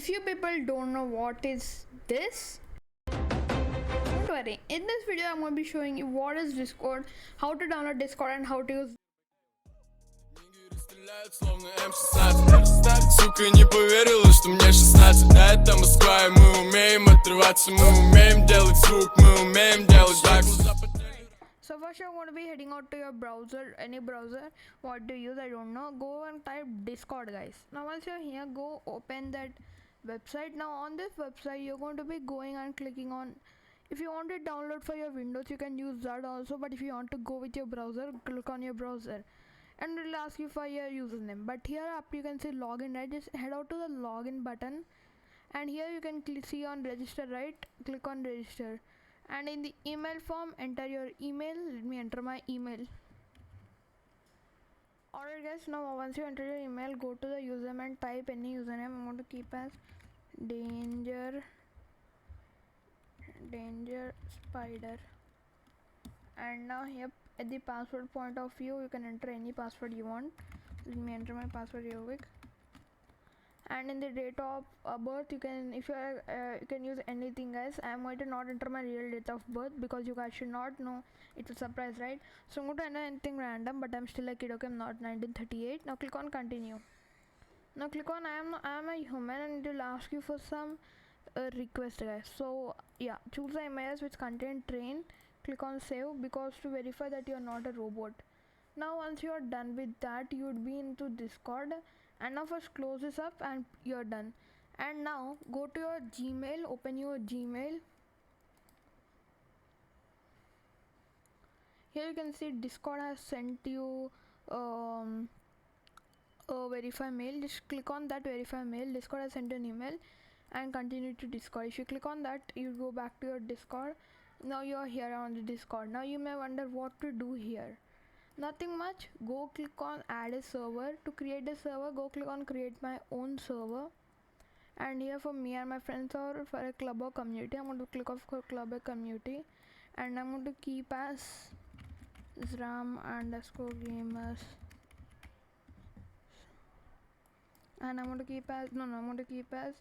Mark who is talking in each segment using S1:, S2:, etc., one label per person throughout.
S1: if you people don't know what is this, don't worry. In this video, I'm going to be showing you what is Discord, how to download Discord, and how to use.
S2: Сука, не поверила, что мне 16. Да, это Москва, и мы умеем отрываться, мы умеем делать звук, мы умеем делать так.
S1: So first you're going to be heading out to your browser, any browser, what to use, I don't know. Go and type Discord, guys. Now once you're here, go open that website. Now on this website, you're going to be going and clicking on, if you want to download for your Windows, you can use that also, but if you want to go with your browser, click on your browser and it will ask you for your username. But here up you can see login, right? Just head out to the login button and here you can see on register, right? Click on register. And in the email form, enter your email. Let me enter my email. Alright guys, now once you enter your email, go to the username and type any username. I'm going to keep as danger spider. And now here at the password point of view, you can enter any password you want. Let me enter my password real quick. And in the date of birth, you can, if you are you can use anything, guys. I am going to not enter my real date of birth because you guys should not know, it's a surprise, right? So I'm going to enter anything random, but I'm still a kid, okay? I'm not 1938. Now click on continue. Now click on I am a human, and it will ask you for some request, guys. So yeah, choose the images which contain train. Click on save, because to verify that you are not a robot. Now once you are done with that, you would be into Discord. And now first close this up and you're done. And now go to your Gmail, open your Gmail. Here you can see Discord has sent you a verify mail. Just click on that verify mail. Discord has sent you an email and continue to Discord. If you click on that, you go back to your Discord. Now you're here on the Discord. Now you may wonder what to do here. Nothing much. Go click on add a server. To create a server, go click on create my own server. And here for me and my friends, or for a club or community, I'm going to click off club or community, and I'm going to keep as Zram_gamers, and I'm going to keep as I'm going to keep as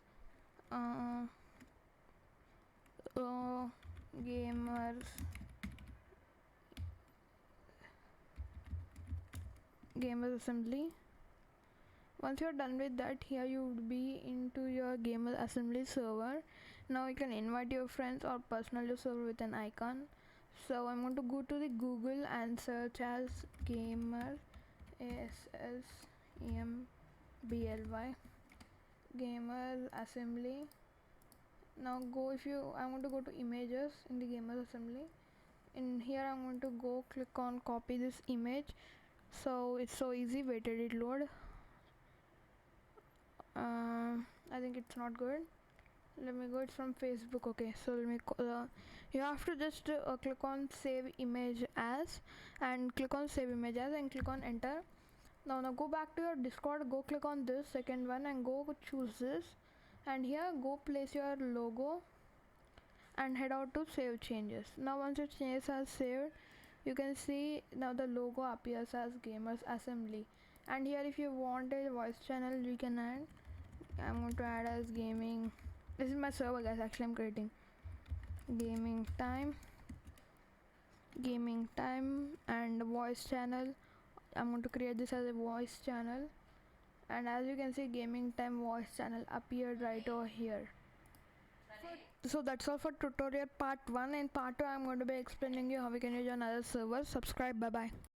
S1: gamers assembly. Once you're done with that, here you would be into your gamer assembly server. Now you can invite your friends or personal your server with an icon. So I'm going to go to the Google and search as gamer ASSEMBLY gamer assembly. Now I'm going to go to images in the gamer assembly. In here I'm going to go click on copy this image. So it's so easy. Wait till it load. I think it's not good. Let me go. It's from Facebook. Okay, so let me you have to just click on save image as, and click on save image as and click on enter. Now go back to your Discord, go click on this second one and go choose this, and here go place your logo and head out to save changes. Now once your changes are saved, you can see now the logo appears as gamers assembly. And here if you want a voice channel, you can add. I'm going to add as gaming. This is my server, guys. Actually I'm creating gaming time and voice channel. I'm going to create this as a voice channel, and as you can see, gaming time voice channel appeared right over here. So that's all for tutorial part 1. In part 2 I'm going to be explaining you how we can use another server. Subscribe. Bye bye.